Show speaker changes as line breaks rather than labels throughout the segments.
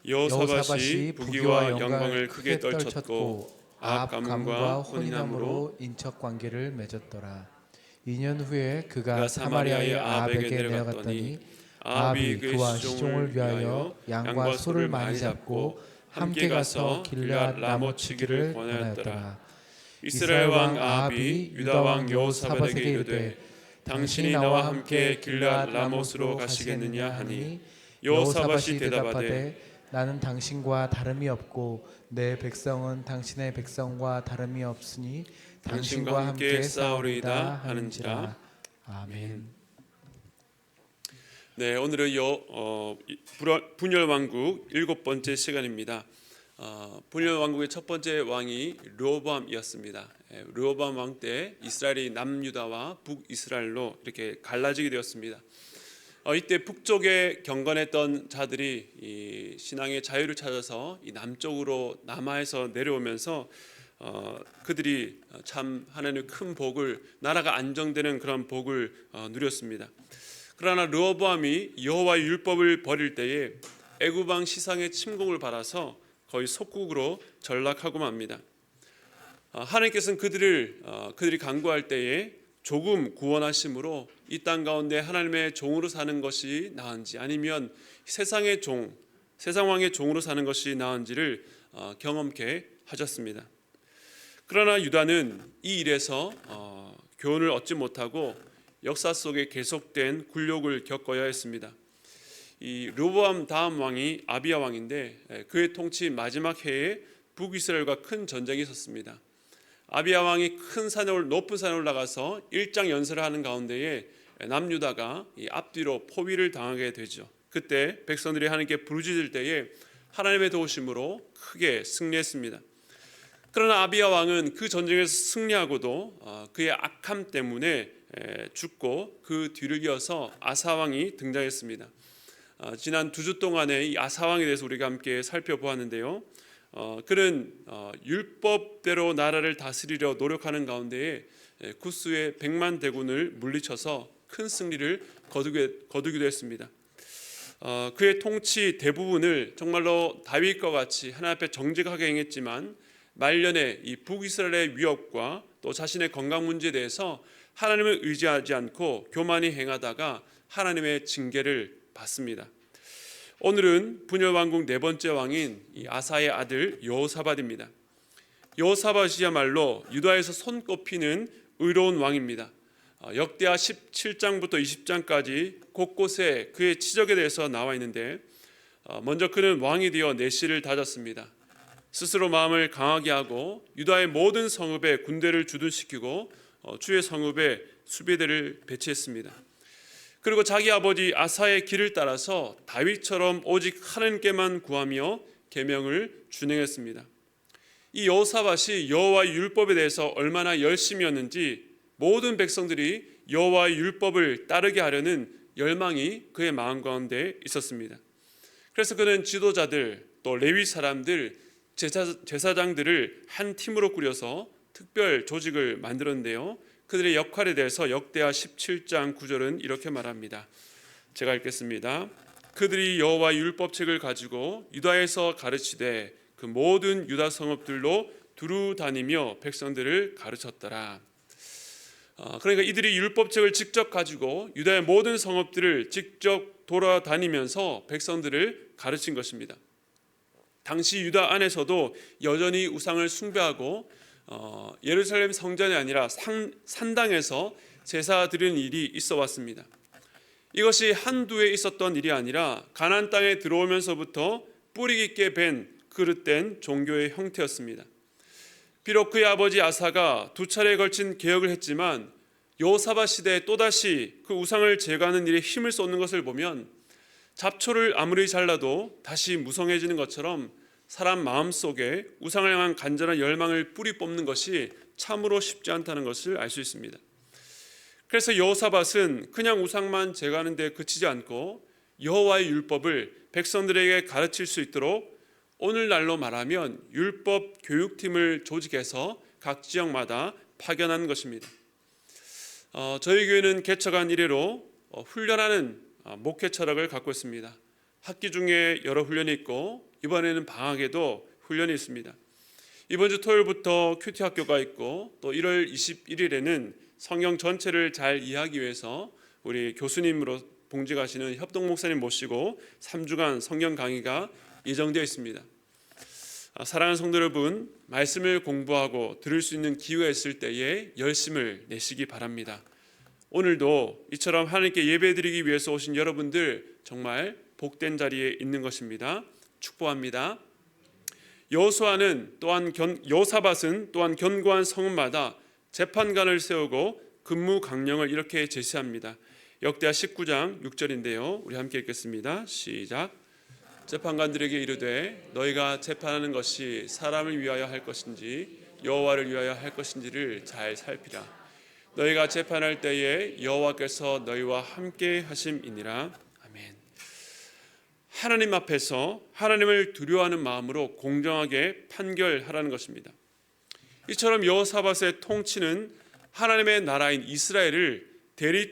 여호사밧이 부귀와 영광을 크게 떨쳤고 아합 가문과 혼인함으로 인척 관계를 맺었더라. 2년 후에 그가 사마리아의 아합에게 내려갔더니 아합이 그와 시종을 위하여 양과 소를 많이 잡고 함께 가서 길르앗 라못 치기를 권하였더라. 이스라엘 왕 아합이 유다 왕 여호사밧에게 이르되 당신이 나와 함께 길르앗 라못으로 가시겠느냐 하니 여호사밧이 대답하되 나는 당신과 다름이 없고 내 백성은 당신의 백성과 다름이 없으니 당신과 함께 싸우리이다 하는지라. 아멘.
네, 오늘은 분열 왕국 7번째 시간입니다. 분열 왕국의 첫 번째 왕이 르호보암이었습니다. 르호보암 왕 때 이스라엘이 남유다와 북이스라엘로 이렇게 갈라지게 되었습니다. 이때 북쪽에 경건했던 자들이 이 신앙의 자유를 찾아서 이 남쪽으로 남하에서 내려오면서 그들이 참 하나님의 큰 복을, 나라가 안정되는 그런 복을 누렸습니다. 그러나 르호보암이 여호와의 율법을 버릴 때에 애굽 왕 시상의 침공을 받아서 거의 속국으로 전락하고 맙니다. 하나님께서는 그들이 간구할 때에 조금 구원하심으로 이 땅 가운데 하나님의 종으로 사는 것이 나은지 아니면 세상의 종, 세상 왕의 종으로 사는 것이 나은지를 경험케 하셨습니다. 그러나 유다는 이 일에서 교훈을 얻지 못하고 역사 속에 계속된 굴욕을 겪어야 했습니다. 이 르호보암 다음 왕이 아비야 왕인데 그의 통치 마지막 해에 북이스라엘과 큰 전쟁이 있었습니다. 아비야 왕이 높은 산에 올라가서 일장 연설을 하는 가운데에 남유다가 이 앞뒤로 포위를 당하게 되죠. 그때 백성들이 하나님께 부르짖을 때에 하나님의 도우심으로 크게 승리했습니다. 그러나 아비야 왕은 그 전쟁에서 승리하고도 그의 악함 때문에 죽고 그 뒤를 이어서 아사 왕이 등장했습니다. 지난 2주 동안에 이 아사 왕에 대해서 우리가 함께 살펴보았는데요. 그는 율법대로 나라를 다스리려 노력하는 가운데에 구스의 100만 대군을 물리쳐서 큰 승리를 거두기도 했습니다. 그의 통치 대부분을 정말로 다윗과 같이 하나님 앞에 정직하게 행했지만 말년에 이 북이스라엘의 위협과 또 자신의 건강 문제에 대해서 하나님을 의지하지 않고 교만히 행하다가 하나님의 징계를 받습니다. 오늘은 분열 왕국 네 번째 왕인 이 아사의 아들 여호사밧입니다. 여호사밧이야말로 유다에서 손꼽히는 의로운 왕입니다. 역대하 17장부터 20장까지 곳곳에 그의 치적에 대해서 나와 있는데 먼저 그는 왕이 되어 내실을 다졌습니다. 스스로 마음을 강하게 하고 유다의 모든 성읍에 군대를 주둔시키고 주의 성읍에 수비대를 배치했습니다. 그리고 자기 아버지 아사의 길을 따라서 다윗처럼 오직 하나님께만 구하며 계명을 준행했습니다. 이 여호사밧이 여호와의 율법에 대해서 얼마나 열심이었는지 모든 백성들이 여호와의 율법을 따르게 하려는 열망이 그의 마음 가운데 있었습니다. 그래서 그는 지도자들 또 레위 사람들 제사장들을 한 팀으로 꾸려서 특별 조직을 만들었는데요. 그들의 역할에 대해서 역대하 17장 9절은 이렇게 말합니다. 제가 읽겠습니다. 그들이 여호와의 율법책을 가지고 유다에서 가르치되 그 모든 유다 성읍들로 두루 다니며 백성들을 가르쳤더라. 그러니까 이들이 율법책을 직접 가지고 유다의 모든 성읍들을 직접 돌아다니면서 백성들을 가르친 것입니다. 당시 유다 안에서도 여전히 우상을 숭배하고 예루살렘 성전이 아니라 산당에서 제사 드리는 일이 있어 왔습니다. 이것이 한두 해 있었던 일이 아니라 가나안 땅에 들어오면서부터 뿌리 깊게 밴 그릇된 종교의 형태였습니다. 비록 그의 아버지 아사가 2차례에 걸친 개혁을 했지만 여호사밧 시대에 또다시 그 우상을 제거하는 일에 힘을 쏟는 것을 보면 잡초를 아무리 잘라도 다시 무성해지는 것처럼 사람 마음속에 우상을 향한 간절한 열망을 뿌리 뽑는 것이 참으로 쉽지 않다는 것을 알 수 있습니다. 그래서 여호사밧은 그냥 우상만 제거하는 데 그치지 않고 여호와의 율법을 백성들에게 가르칠 수 있도록 오늘날로 말하면 율법 교육팀을 조직해서 각 지역마다 파견한 것입니다. 저희 교회는 개척한 이래로 훈련하는 목회 철학을 갖고 있습니다. 학기 중에 여러 훈련이 있고 이번에는 방학에도 훈련이 있습니다. 이번 주 토요일부터 큐티 학교가 있고 또 1월 21일에는 성경 전체를 잘 이해하기 위해서 우리 교수님으로 봉직하시는 협동 목사님 모시고 3주간 성경 강의가 예정되어 있습니다. 사랑하는 성도 여러분, 말씀을 공부하고 들을 수 있는 기회가 있을 때에 열심을 내시기 바랍니다. 오늘도 이처럼 하나님께 예배드리기 위해서 오신 여러분들 정말 복된 자리에 있는 것입니다. 축복합니다. 여호사밧은 또한 견고한 성읍마다 재판관을 세우고 근무 강령을 이렇게 제시합니다. 역대하 19장 6절인데요. 우리 함께 읽겠습니다. 시작. 재판관들에게 이르되 너희가 재판하는 것이 사람을 위하여 할 것인지 여호와를 위하여 할 것인지를 잘 살피라. 너희가 재판할 때에 여호와께서 너희와 함께 하심이니라. 아멘. 하나님 앞에서 하나님을 두려워하는 마음으로 공정하게 판결하라는 것입니다. 이처럼 여호사밧의 통치는 하나님의 나라인 이스라엘을 대리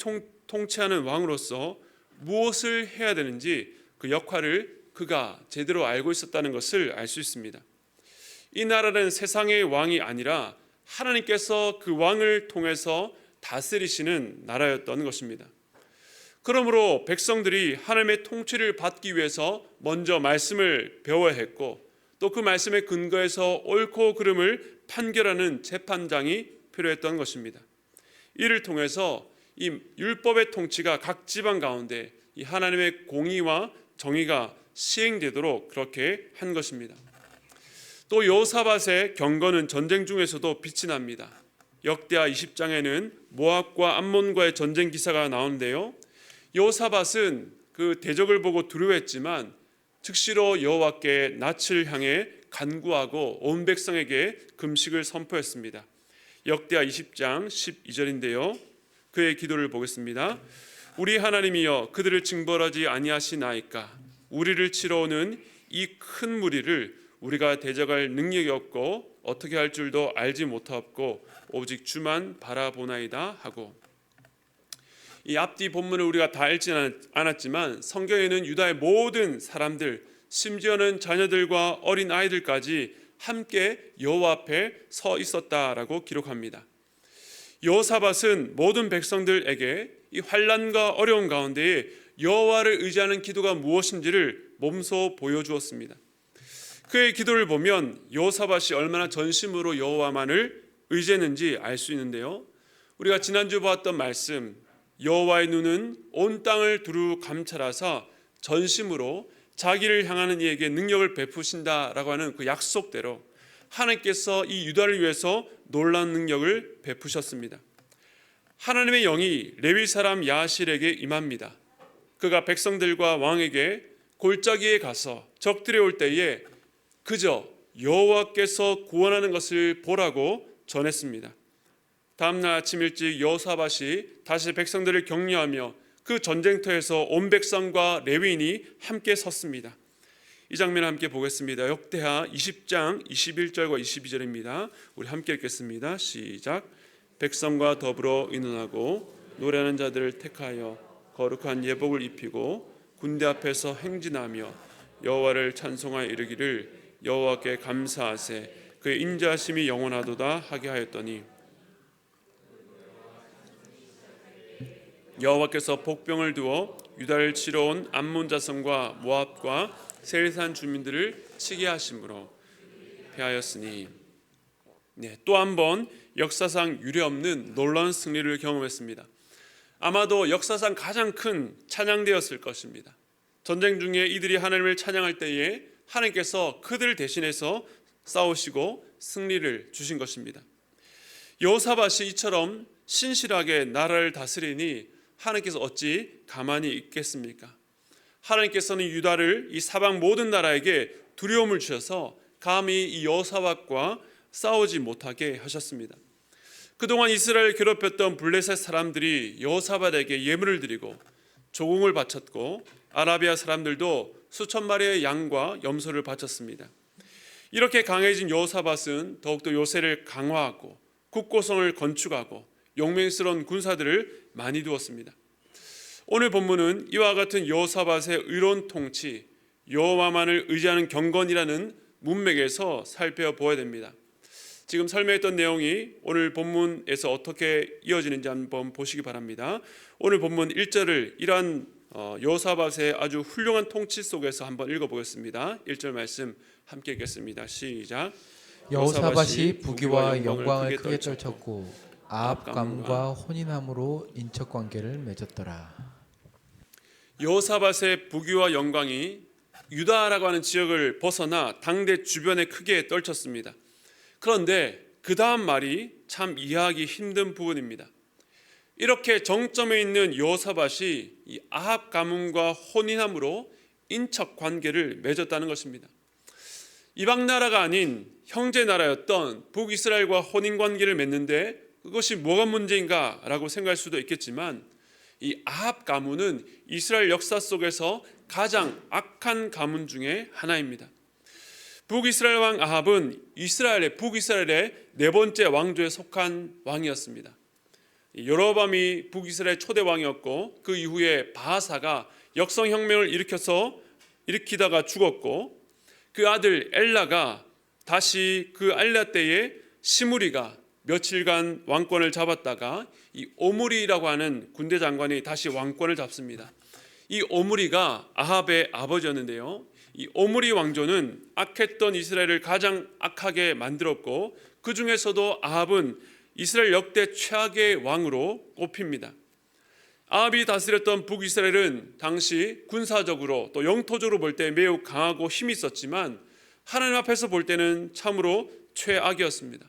통치하는 왕으로서 무엇을 해야 되는지 그 역할을 그가 제대로 알고 있었다는 것을 알 수 있습니다. 이 나라는 세상의 왕이 아니라 하나님께서 그 왕을 통해서 다스리시는 나라였던 것입니다. 그러므로 백성들이 하나님의 통치를 받기 위해서 먼저 말씀을 배워야 했고 또 그 말씀의 근거에서 옳고 그름을 판결하는 재판장이 필요했던 것입니다. 이를 통해서 이 율법의 통치가 각 지방 가운데 이 하나님의 공의와 정의가 시행되도록 그렇게 한 것입니다. 또 여호사밧의 경건은 전쟁 중에서도 빛이 납니다. 역대하 20장에는 모압과 암몬과의 전쟁 기사가 나오는데요. 여호사밧은 그 대적을 보고 두려워했지만 즉시로 여호와께 낯을 향해 간구하고 온 백성에게 금식을 선포했습니다. 역대하 20장 12절인데요. 그의 기도를 보겠습니다. 우리 하나님이여 그들을 징벌하지 아니하시나이까. 우리를 치러 오는 이 큰 무리를 우리가 대적할 능력이 없고 어떻게 할 줄도 알지 못하고 오직 주만 바라보나이다 하고, 이 앞뒤 본문을 우리가 다 읽지는 않았지만 성경에는 유다의 모든 사람들 심지어는 자녀들과 어린 아이들까지 함께 여호와 앞에 서 있었다라고 기록합니다. 여호사밧은 모든 백성들에게 이 환난과 어려움 가운데에 여호와를 의지하는 기도가 무엇인지를 몸소 보여주었습니다. 그의 기도를 보면 여호사밧이 얼마나 전심으로 여호와만을 의지했는지 알 수 있는데요. 우리가 지난주 보았던 말씀, 여호와의 눈은 온 땅을 두루 감찰하사 전심으로 자기를 향하는 이에게 능력을 베푸신다라고 하는 그 약속대로 하나님께서 이 유다를 위해서 놀라운 능력을 베푸셨습니다. 하나님의 영이 레위 사람 야실에게 임합니다. 그가 백성들과 왕에게 골짜기에 가서 적들이 올 때에 그저 여호와께서 구원하는 것을 보라고 전했습니다. 다음날 아침 일찍 여호사밧이 다시 백성들을 격려하며 그 전쟁터에서 온 백성과 레위인이 함께 섰습니다. 이 장면을 함께 보겠습니다. 역대하 20장 21절과 22절입니다. 우리 함께 읽겠습니다. 시작. 백성과 더불어 의논하고 노래하는 자들을 택하여 거룩한 예복을 입히고 군대 앞에서 행진하며 여호와를 찬송하여 이르기를 여호와께 감사하세 그의 인자하심이 영원하도다 하게 하였더니 여호와께서 복병을 두어 유다를 치러 온 암몬 자손과 모압과 세일산 주민들을 치게 하심으로 패하였으니, 또 한 번 역사상 유례없는 놀라운 승리를 경험했습니다. 아마도 역사상 가장 큰 찬양대였을 것입니다. 전쟁 중에 이들이 하나님을 찬양할 때에 하나님께서 그들을 대신해서 싸우시고 승리를 주신 것입니다. 여호사밧이 이처럼 신실하게 나라를 다스리니 하나님께서 어찌 가만히 있겠습니까? 하나님께서는 유다를 이 사방 모든 나라에게 두려움을 주셔서 감히 이 여호사밧과 싸우지 못하게 하셨습니다. 그동안 이스라엘을 괴롭혔던 블레셋 사람들이 여호사밧에게 예물을 드리고 조공을 바쳤고 아라비아 사람들도 수천 마리의 양과 염소를 바쳤습니다. 이렇게 강해진 여호사밧은 더욱더 요새를 강화하고 국고성을 건축하고 용맹스러운 군사들을 많이 두었습니다. 오늘 본문은 이와 같은 여호사밧의 의로운 통치, 여호와만을 의지하는 경건이라는 문맥에서 살펴보아야 됩니다. 지금 설명했던 내용이 오늘 본문에서 어떻게 이어지는지 한번 보시기 바랍니다. 오늘 본문 1절을 이러한 여호사밧의 아주 훌륭한 통치 속에서 한번 읽어보겠습니다. 1절 말씀 함께 읽겠습니다. 시작.
여호사밧이 부귀와 영광을 크게 떨쳤고 아합 가문과 혼인함으로 인척 관계를 맺었더라.
여호사밧의 부귀와 영광이 유다라고 하는 지역을 벗어나 당대 주변에 크게 떨쳤습니다. 그런데 그 다음 말이 참 이해하기 힘든 부분입니다. 이렇게 정점에 있는 여호사밧이 이 아합 가문과 혼인함으로 인척 관계를 맺었다는 것입니다. 이방 나라가 아닌 형제 나라였던 북이스라엘과 혼인 관계를 맺는데 그것이 뭐가 문제인가라고 생각할 수도 있겠지만 이 아합 가문은 이스라엘 역사 속에서 가장 악한 가문 중에 하나입니다. 북이스라엘 왕 아합은 북이스라엘의 네 번째 왕조에 속한 왕이었습니다. 여로보암이 북이스라엘 초대 왕이었고 그 이후에 바하사가 역성혁명을 일으키다가 죽었고 그 아들 엘라가 다시 그 엘라 때에 시므리가 며칠간 왕권을 잡았다가 이 오므리라고 하는 군대 장관이 다시 왕권을 잡습니다. 이 오므리가 아합의 아버지였는데요. 이 오므리 왕조는 악했던 이스라엘을 가장 악하게 만들었고 그 중에서도 아합은 이스라엘 역대 최악의 왕으로 꼽힙니다. 아합이 다스렸던 북이스라엘은 당시 군사적으로 또 영토적으로 볼 때 매우 강하고 힘이 있었지만 하나님 앞에서 볼 때는 참으로 최악이었습니다.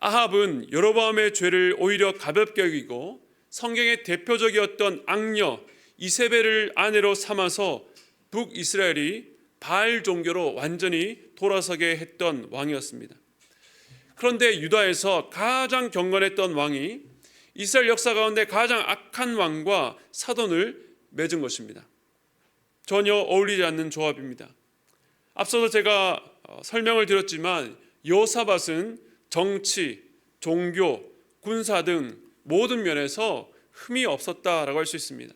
아합은 여로보암의 죄를 오히려 가볍게 여기고 성경의 대표적이었던 악녀 이세벨을 아내로 삼아서 북이스라엘이 바알 종교로 완전히 돌아서게 했던 왕이었습니다. 그런데 유다에서 가장 경건했던 왕이 이스라엘 역사 가운데 가장 악한 왕과 사돈을 맺은 것입니다. 전혀 어울리지 않는 조합입니다. 앞서서 제가 설명을 드렸지만 여호사밧은 정치, 종교, 군사 등 모든 면에서 흠이 없었다라고 할 수 있습니다.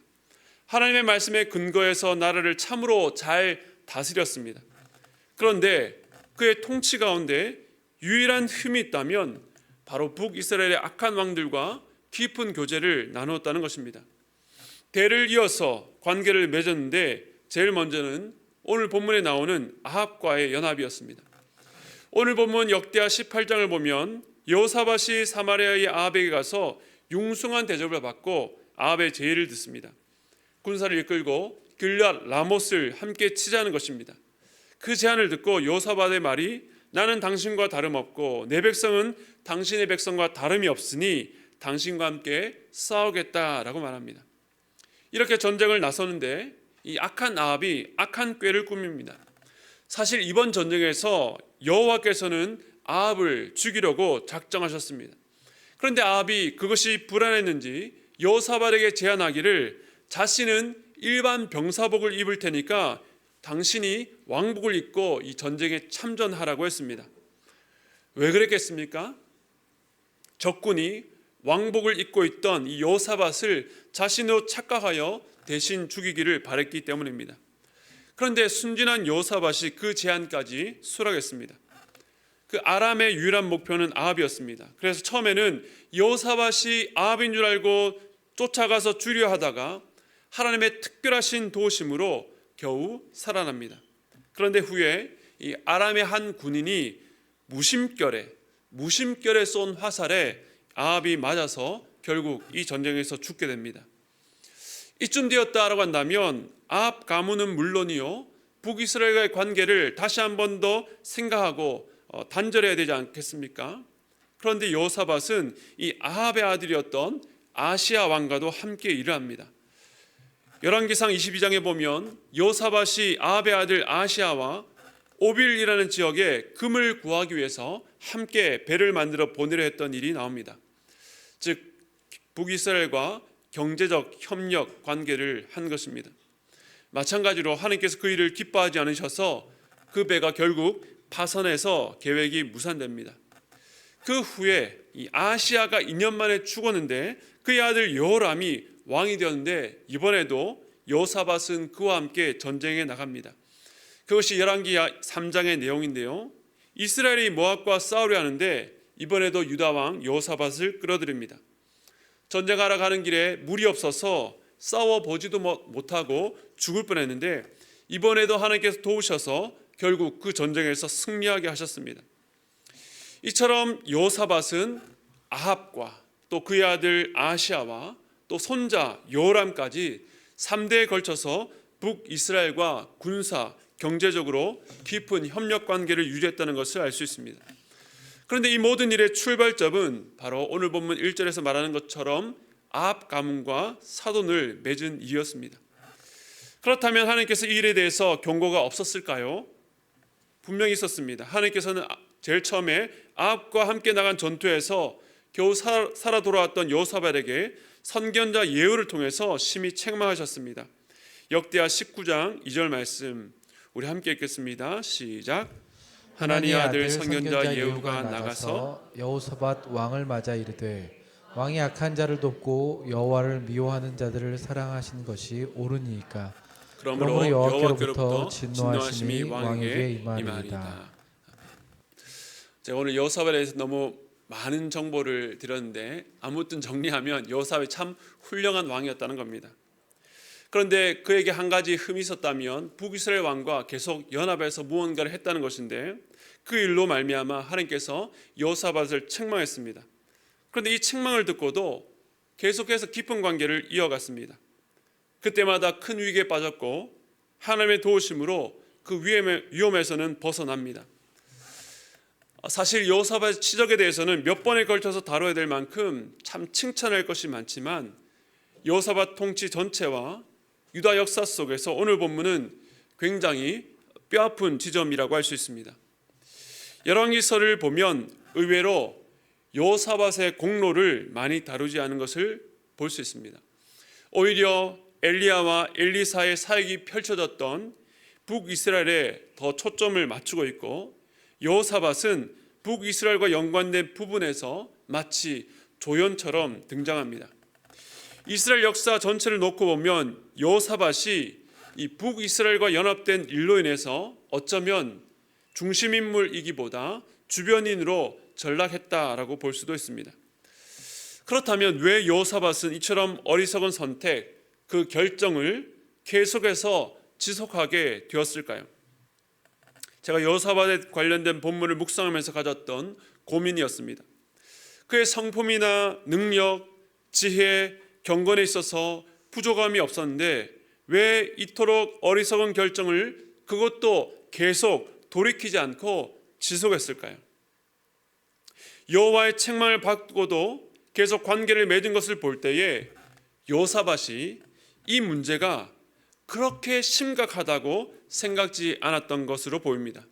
하나님의 말씀에 근거해서 나라를 참으로 잘 다스렸습니다. 그런데 그의 통치 가운데 유일한 흠이 있다면 바로 북이스라엘의 악한 왕들과 깊은 교제를 나누었다는 것입니다. 대를 이어서 관계를 맺었는데 제일 먼저는 오늘 본문에 나오는 아합과의 연합이었습니다. 오늘 본문 역대하 18장을 보면 여호사밧이 사마리아의 아합에게 가서 융숭한 대접을 받고 아합의 제의를 듣습니다. 군사를 이끌고 길앗 라못을 함께 치자는 것입니다. 그 제안을 듣고 여호사밧의 말이 나는 당신과 다름없고 내 백성은 당신의 백성과 다름이 없으니 당신과 함께 싸우겠다라고 말합니다. 이렇게 전쟁을 나서는데 이 악한 아합이 악한 꾀를 꾸밉니다. 사실 이번 전쟁에서 여호와께서는 아합을 죽이려고 작정하셨습니다. 그런데 아합이 그것이 불안했는지 여호사밧에게 제안하기를 자신은 일반 병사복을 입을 테니까 당신이 왕복을 입고 이 전쟁에 참전하라고 했습니다. 왜 그랬겠습니까? 적군이 왕복을 입고 있던 이 여호사밧을 자신으로 착각하여 대신 죽이기를 바랬기 때문입니다. 그런데 순진한 여호사밧이 그 제안까지 수락했습니다. 그 아람의 유일한 목표는 아합이었습니다. 그래서 처음에는 여호사밧이 아합인 줄 알고 쫓아가서 죽이려 하다가 하나님의 특별하신 도우심으로 겨우 살아납니다. 그런데 후에 이 아람의 한 군인이 무심결에 쏜 화살에 아합이 맞아서 결국 이 전쟁에서 죽게 됩니다. 이쯤 되었다라고 한다면 아합 가문은 물론이요 북이스라엘과의 관계를 다시 한 번 더 생각하고 단절해야 되지 않겠습니까? 그런데 여호사밧은 이 아합의 아들이었던 아시야 왕과도 함께 일을 합니다. 열왕기상 22장에 보면 여호사밧이 아합의 아들 아시야와 오빌이라는 지역에 금을 구하기 위해서 함께 배를 만들어 보내려 했던 일이 나옵니다. 즉 북이스라엘과 경제적 협력 관계를 한 것입니다. 마찬가지로 하나님께서 그 일을 기뻐하지 않으셔서 그 배가 결국 파선해서 계획이 무산됩니다. 그 후에 이 아시야가 2년 만에 죽었는데 그의 아들 여호람이 왕이 되었는데 이번에도 여호사밧은 그와 함께 전쟁에 나갑니다. 그것이 열왕기 3장의 내용인데요. 이스라엘이 모압과 싸우려 하는데 이번에도 유다 왕 여호사밧을 끌어들입니다. 전쟁하러 가는 길에 물이 없어서 싸워보지도 못하고 죽을 뻔했는데 이번에도 하나님께서 도우셔서 결국 그 전쟁에서 승리하게 하셨습니다. 이처럼 여호사밧은 아합과 또 그의 아들 아시아와 또 손자 여호람까지 3대에 걸쳐서 북이스라엘과 군사, 경제적으로 깊은 협력 관계를 유지했다는 것을 알 수 있습니다. 그런데 이 모든 일의 출발점은 바로 오늘 본문 1절에서 말하는 것처럼 아합 가문과 사돈을 맺은 일이었습니다. 그렇다면 하나님께서 이 일에 대해서 경고가 없었을까요? 분명히 있었습니다. 하나님께서는 제일 처음에 아합과 함께 나간 전투에서 겨우 살아 돌아왔던 여호사밧에게 선견자 예후를 통해서 심히 책망하셨습니다. 역대하 19장 2절 말씀 우리 함께 읽겠습니다. 시작. 하나님의 아들 선견자 예후가 나가서
여호사밧 왕을 맞아 이르되 왕이 악한 자를 돕고 여호와를 미워하는 자들을 사랑하신 것이 옳으니이까. 그러므로 여호와께로부터 진노하심이 왕에게 임하리이다.
제가 오늘 여호사밧에 대해서 너무 많은 정보를 드렸는데 아무튼 정리하면 여호사밧이 참 훌륭한 왕이었다는 겁니다. 그런데 그에게 한 가지 흠이 있었다면 북이스라엘 왕과 계속 연합해서 무언가를 했다는 것인데 그 일로 말미암아 하나님께서 여호사밧을 책망했습니다. 그런데 이 책망을 듣고도 계속해서 깊은 관계를 이어갔습니다. 그때마다 큰 위기에 빠졌고 하나님의 도우심으로 그 위험에서는 벗어납니다. 사실 여호사밧의 치적에 대해서는 몇 번에 걸쳐서 다뤄야 될 만큼 참 칭찬할 것이 많지만 여호사밧 통치 전체와 유다 역사 속에서 오늘 본문은 굉장히 뼈아픈 지점이라고 할 수 있습니다. 열왕기서를 보면 의외로 여호사밧의 공로를 많이 다루지 않은 것을 볼 수 있습니다. 오히려 엘리야와 엘리사의 사역이 펼쳐졌던 북이스라엘에 더 초점을 맞추고 있고 여호사밧은 북이스라엘과 연관된 부분에서 마치 조연처럼 등장합니다. 이스라엘 역사 전체를 놓고 보면 여호사밧이 이 북이스라엘과 연합된 일로 인해서 어쩌면 중심인물이기보다 주변인으로 전락했다라고 볼 수도 있습니다. 그렇다면 왜 여호사밧은 이처럼 어리석은 선택, 그 결정을 계속해서 지속하게 되었을까요? 제가 여호사밧에 관련된 본문을 묵상하면서 가졌던 고민이었습니다. 그의 성품이나 능력, 지혜, 경건에 있어서 부족함이 없었는데 왜 이토록 어리석은 결정을 그것도 계속 돌이키지 않고 지속했을까요? 여호와의 책망을 받고도 계속 관계를 맺은 것을 볼 때에 여호사밧이 이 문제가 그렇게 심각하다고 생각지 않았던 것으로 보입니다.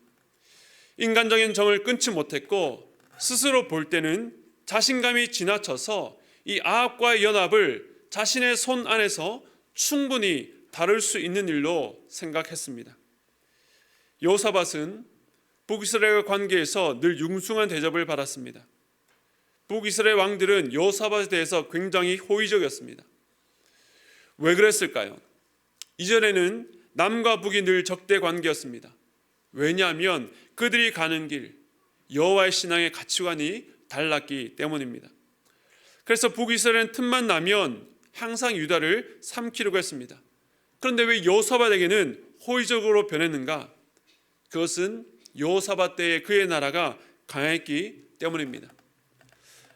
인간적인 정을 끊지 못했고 스스로 볼 때는 자신감이 지나쳐서 이 아합과의 연합을 자신의 손 안에서 충분히 다룰 수 있는 일로 생각했습니다. 여호사밧은 북이스라엘과 관계에서 늘 융숭한 대접을 받았습니다. 북이스라엘 왕들은 여호사밧에 대해서 굉장히 호의적이었습니다. 왜 그랬을까요? 이전에는 남과 북이 늘 적대 관계였습니다. 왜냐하면 그들이 가는 길, 여호와의 신앙의 가치관이 달랐기 때문입니다. 그래서 북이스라엘은 틈만 나면 항상 유다를 삼키려고 했습니다. 그런데 왜 여호사밧에게는 호의적으로 변했는가? 그것은 여호사밧 때에 그의 나라가 강했기 때문입니다.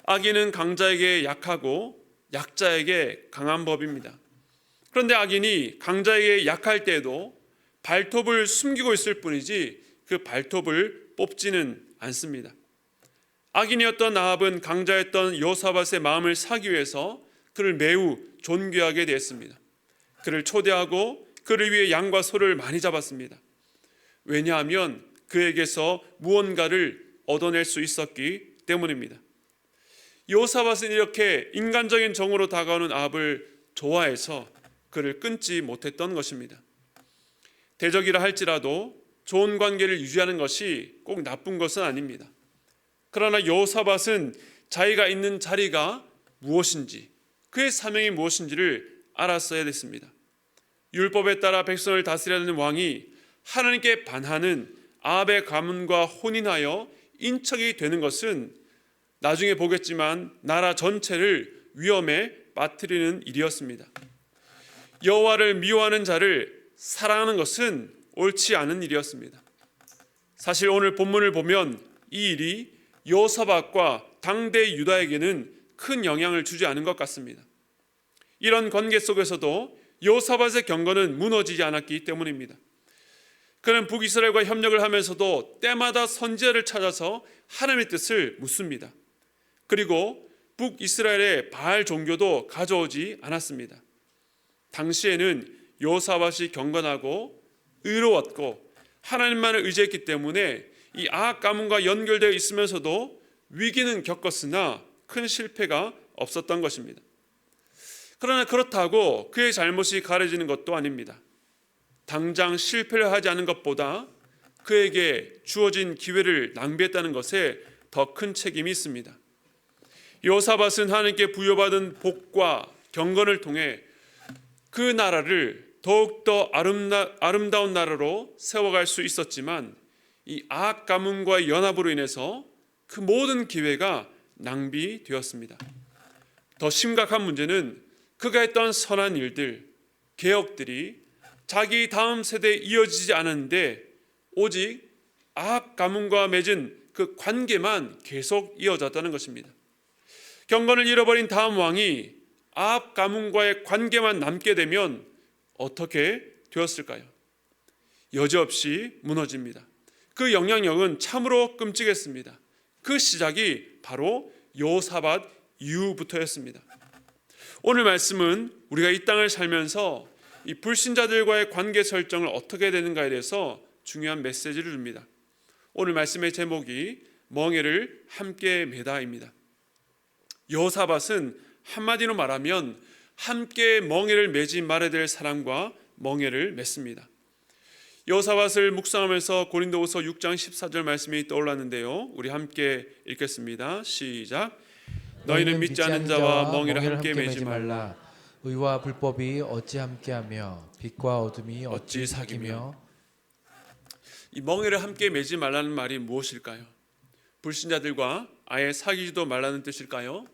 악인은 강자에게 약하고 약자에게 강한 법입니다. 그런데 악인이 강자에게 약할 때에도 발톱을 숨기고 있을 뿐이지 그 발톱을 뽑지는 않습니다. 악인이었던 아합은 강자였던 여호사밧의 마음을 사기 위해서 그를 매우 존귀하게 대했습니다. 그를 초대하고 그를 위해 양과 소를 많이 잡았습니다. 왜냐하면 그에게서 무언가를 얻어낼 수 있었기 때문입니다. 여호사밧은 이렇게 인간적인 정으로 다가오는 아합을 좋아해서 그를 끊지 못했던 것입니다. 대적이라 할지라도 좋은 관계를 유지하는 것이 꼭 나쁜 것은 아닙니다. 그러나 여호사밧은 자기가 있는 자리가 무엇인지, 그의 사명이 무엇인지를 알았어야 됐습니다. 율법에 따라 백성을 다스려야 하는 왕이 하나님께 반하는 아합의 가문과 혼인하여 인척이 되는 것은 나중에 보겠지만 나라 전체를 위험에 빠뜨리는 일이었습니다. 여호와를 미워하는 자를 사랑하는 것은 옳지 않은 일이었습니다. 사실 오늘 본문을 보면 이 일이 여호사밧과 당대 유다에게는 큰 영향을 주지 않은 것 같습니다. 이런 관계 속에서도 여호사밧의 경건은 무너지지 않았기 때문입니다. 그는 북이스라엘과 협력을 하면서도 때마다 선지자를 찾아서 하나님의 뜻을 묻습니다. 그리고 북이스라엘의 바알 종교도 가져오지 않았습니다. 당시에는 여호사밧이 경건하고 의로웠고 하나님만을 의지했기 때문에 이 아합 가문과 연결되어 있으면서도 위기는 겪었으나 큰 실패가 없었던 것입니다. 그러나 그렇다고 그의 잘못이 가려지는 것도 아닙니다. 당장 실패를 하지 않은 것보다 그에게 주어진 기회를 낭비했다는 것에 더 큰 책임이 있습니다. 여호사밧은 하나님께 부여받은 복과 경건을 통해 그 나라를 더욱더 아름다운 나라로 세워갈 수 있었지만 이 아합 가문과의 연합으로 인해서 그 모든 기회가 낭비되었습니다. 더 심각한 문제는 그가 했던 선한 일들, 개혁들이 자기 다음 세대에 이어지지 않았는데 오직 아합 가문과 맺은 그 관계만 계속 이어졌다는 것입니다. 경건을 잃어버린 다음 왕이 아합 가문과의 관계만 남게 되면 어떻게 되었을까요? 여지없이 무너집니다. 그 영향력은 참으로 끔찍했습니다. 그 시작이 바로 여호사밧 이후부터였습니다. 오늘 말씀은 우리가 이 땅을 살면서 이 불신자들과의 관계 설정을 어떻게 되는가에 대해서 중요한 메시지를 줍니다. 오늘 말씀의 제목이 멍에를 함께 매다입니다. 여호사밧은 한마디로 말하면 함께 멍에를 매지 말아야 될 사람과 멍에를 맺습니다. 여호사밧을 묵상하면서 고린도후서 6장 14절 말씀이 떠올랐는데요. 우리 함께 읽겠습니다. 시작. 너희는 믿지 않는 자와 멍에를 함께 매지 말라.
의와 불법이 어찌 함께하며 빛과 어둠이 어찌 사귀며.
이 멍에를 함께 매지 말라는 말이 무엇일까요? 불신자들과 아예 사귀지도 말라는 뜻일까요?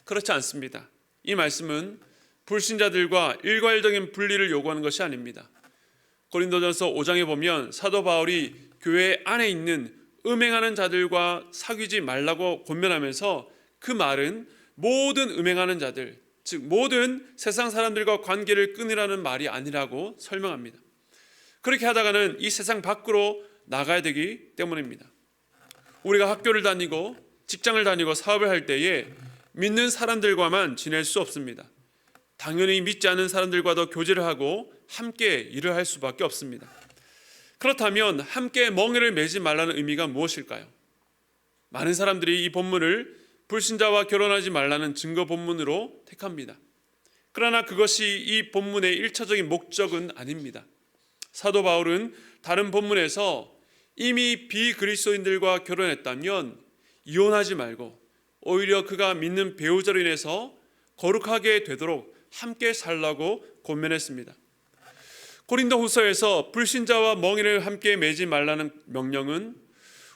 그렇지 않습니다. 이 말씀은 불신자들과 일괄적인 분리를 요구하는 것이 아닙니다. 고린도전서 5장에 보면 사도 바울이 교회 안에 있는 음행하는 자들과 사귀지 말라고 권면하면서 그 말은 모든 음행하는 자들, 즉 모든 세상 사람들과 관계를 끊으라는 말이 아니라고 설명합니다. 그렇게 하다가는 이 세상 밖으로 나가야 되기 때문입니다. 우리가 학교를 다니고 직장을 다니고 사업을 할 때에 믿는 사람들과만 지낼 수 없습니다. 당연히 믿지 않는 사람들과도 교제를 하고 함께 일을 할 수밖에 없습니다. 그렇다면 함께 멍에를 매지 말라는 의미가 무엇일까요? 많은 사람들이 이 본문을 불신자와 결혼하지 말라는 증거 본문으로 택합니다. 그러나 그것이 이 본문의 일차적인 목적은 아닙니다. 사도 바울은 다른 본문에서 이미 비그리스도인들과 결혼했다면 이혼하지 말고 오히려 그가 믿는 배우자로 인해서 거룩하게 되도록 함께 살라고 권면했습니다. 고린도후서에서 불신자와 멍에를 함께 매지 말라는 명령은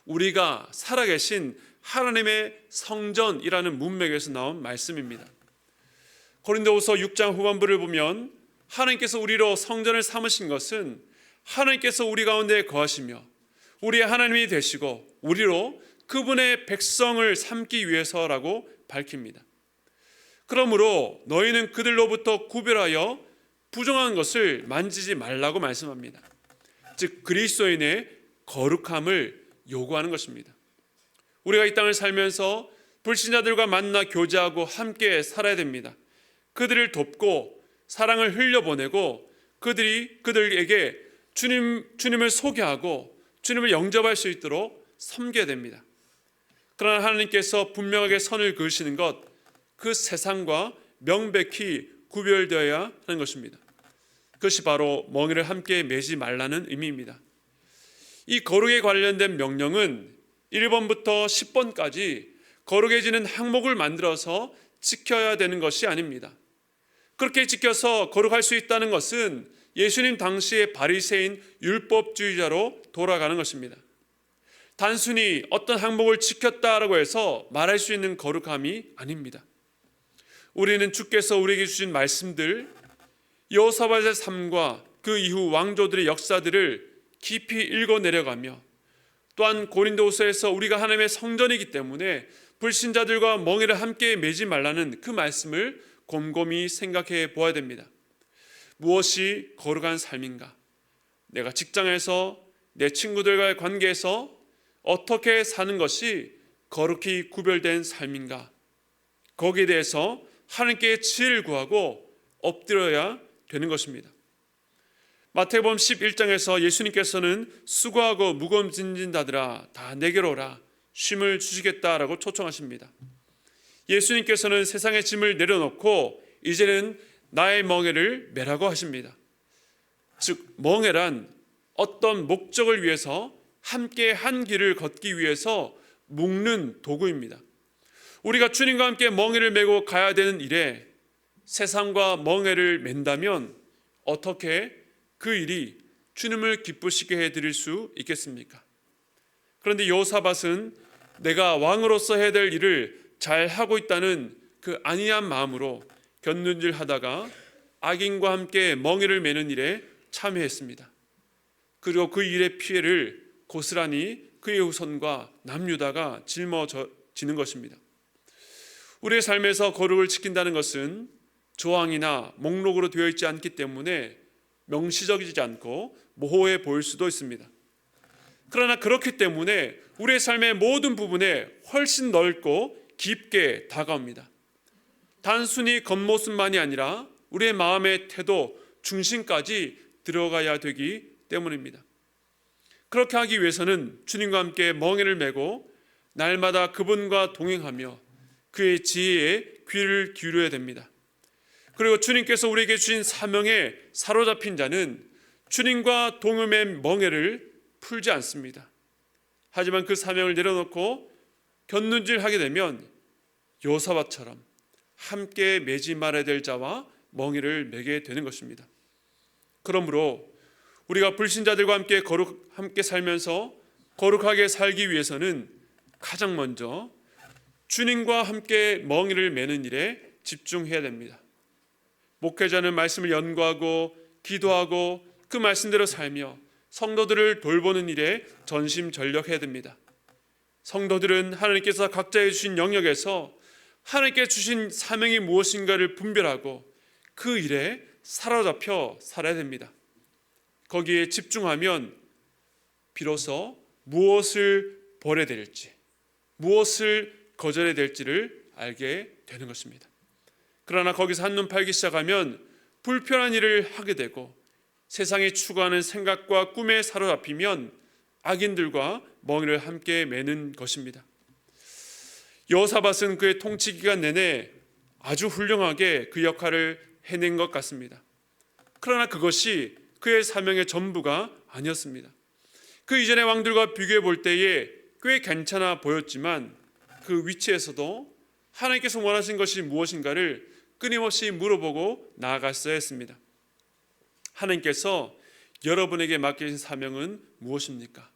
우리가 살아계신 하나님의 성전이라는 문맥에서 나온 말씀입니다. 고린도후서 6장 후반부를 보면 하나님께서 우리로 성전을 삼으신 것은 하나님께서 우리 가운데 거하시며 우리의 하나님이 되시고 우리로 그분의 백성을 삼기 위해서라고 밝힙니다. 그러므로 너희는 그들로부터 구별하여 부정한 것을 만지지 말라고 말씀합니다. 즉 그리스도인의 거룩함을 요구하는 것입니다. 우리가 이 땅을 살면서 불신자들과 만나 교제하고 함께 살아야 됩니다. 그들을 돕고 사랑을 흘려보내고 그들에게 주님을 소개하고 주님을 영접할 수 있도록 섬겨야 됩니다. 그러나 하나님께서 분명하게 선을 그으시는 것, 그 세상과 명백히 구별되어야 하는 것입니다. 그것이 바로 멍에를 함께 매지 말라는 의미입니다. 이 거룩에 관련된 명령은 1번부터 10번까지 거룩해지는 항목을 만들어서 지켜야 되는 것이 아닙니다. 그렇게 지켜서 거룩할 수 있다는 것은 예수님 당시의 바리새인 율법주의자로 돌아가는 것입니다. 단순히 어떤 항목을 지켰다라고 해서 말할 수 있는 거룩함이 아닙니다. 우리는 주께서 우리에게 주신 말씀들, 여호사밧의 삶과 그 이후 왕조들의 역사들을 깊이 읽어 내려가며, 또한 고린도후서에서 우리가 하나님의 성전이기 때문에 불신자들과 멍에를 함께 매지 말라는 그 말씀을 곰곰이 생각해 보아야 됩니다. 무엇이 거룩한 삶인가? 내가 직장에서 내 친구들과의 관계에서 어떻게 사는 것이 거룩히 구별된 삶인가? 거기에 대해서 하나님께 지혜를 구하고 엎드려야 되는 것입니다. 마태복음 11장에서 예수님께서는 수고하고 무거운 짐진 자들아 다 내게로 오라 쉼을 주시겠다라고 초청하십니다. 예수님께서는 세상의 짐을 내려놓고 이제는 나의 멍에를 매라고 하십니다. 즉 멍에란 어떤 목적을 위해서 함께 한 길을 걷기 위해서 묶는 도구입니다. 우리가 주님과 함께 멍에를 메고 가야 되는 일에 세상과 멍에를 맨다면 어떻게 그 일이 주님을 기쁘시게 해드릴 수 있겠습니까? 그런데 여호사밧은 내가 왕으로서 해야 될 일을 잘 하고 있다는 그 안이한 마음으로 곁눈질하다가 악인과 함께 멍에를 매는 일에 참여했습니다. 그리고 그 일의 피해를 고스란히 그의 후손과 남유다가 짊어지는 것입니다. 우리의 삶에서 거룩을 지킨다는 것은 조항이나 목록으로 되어 있지 않기 때문에 명시적이지 않고 모호해 보일 수도 있습니다. 그러나 그렇기 때문에 우리의 삶의 모든 부분에 훨씬 넓고 깊게 다가옵니다. 단순히 겉모습만이 아니라 우리의 마음의 태도, 중심까지 들어가야 되기 때문입니다. 그렇게 하기 위해서는 주님과 함께 멍에를 메고 날마다 그분과 동행하며 그의 지혜에 귀를 기울여야 됩니다. 그리고 주님께서 우리에게 주신 사명에 사로잡힌 자는 주님과 동행의 멍에를 풀지 않습니다. 하지만 그 사명을 내려놓고 곁눈질하게 되면 여호사밧처럼 함께 매지 말아야 될 자와 멍에를 매게 되는 것입니다. 그러므로 우리가 불신자들과 함께 살면서 거룩하게 살기 위해서는 가장 먼저 주님과 함께 멍에를 매는 일에 집중해야 됩니다. 목회자는 말씀을 연구하고 기도하고 그 말씀대로 살며 성도들을 돌보는 일에 전심전력해야 됩니다. 성도들은 하나님께서 각자에 주신 영역에서 하나님께 주신 사명이 무엇인가를 분별하고 그 일에 사로잡혀 살아야 됩니다. 거기에 집중하면 비로소 무엇을 버려야 될지, 무엇을 거절해야 될지를 알게 되는 것입니다. 그러나 거기서 한눈 팔기 시작하면 불편한 일을 하게 되고 세상이 추구하는 생각과 꿈에 사로잡히면 악인들과 멍에를 함께 매는 것입니다. 여호사밧은 그의 통치 기간 내내 아주 훌륭하게 그 역할을 해낸 것 같습니다. 그러나 그것이 그의 사명의 전부가 아니었습니다. 그 이전의 왕들과 비교해 볼 때에 꽤 괜찮아 보였지만 그 위치에서도 하나님께서 원하신 것이 무엇인가를 끊임없이 물어보고 나아갔어야 했습니다. 하나님께서 여러분에게 맡기신 사명은 무엇입니까?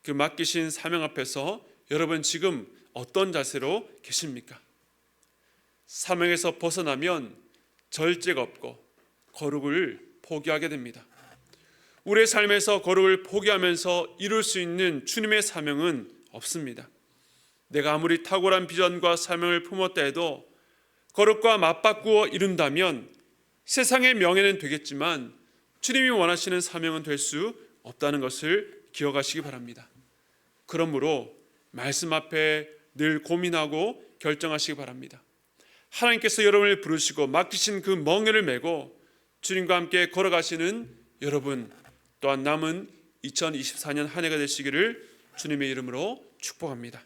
그 맡기신 사명 앞에서 여러분 지금 어떤 자세로 계십니까? 사명에서 벗어나면 절제가 없고 거룩을 포기하게 됩니다. 우리의 삶에서 거룩을 포기하면서 이룰 수 있는 주님의 사명은 없습니다. 내가 아무리 탁월한 비전과 사명을 품었다 해도 거룩과 맞바꾸어 이룬다면 세상의 명예는 되겠지만 주님이 원하시는 사명은 될 수 없다는 것을 기억하시기 바랍니다. 그러므로 말씀 앞에 늘 고민하고 결정하시기 바랍니다. 하나님께서 여러분을 부르시고 맡기신 그 멍에를 메고 주님과 함께 걸어가시는 여러분, 또한 남은 2024년 한 해가 되시기를 주님의 이름으로 축복합니다.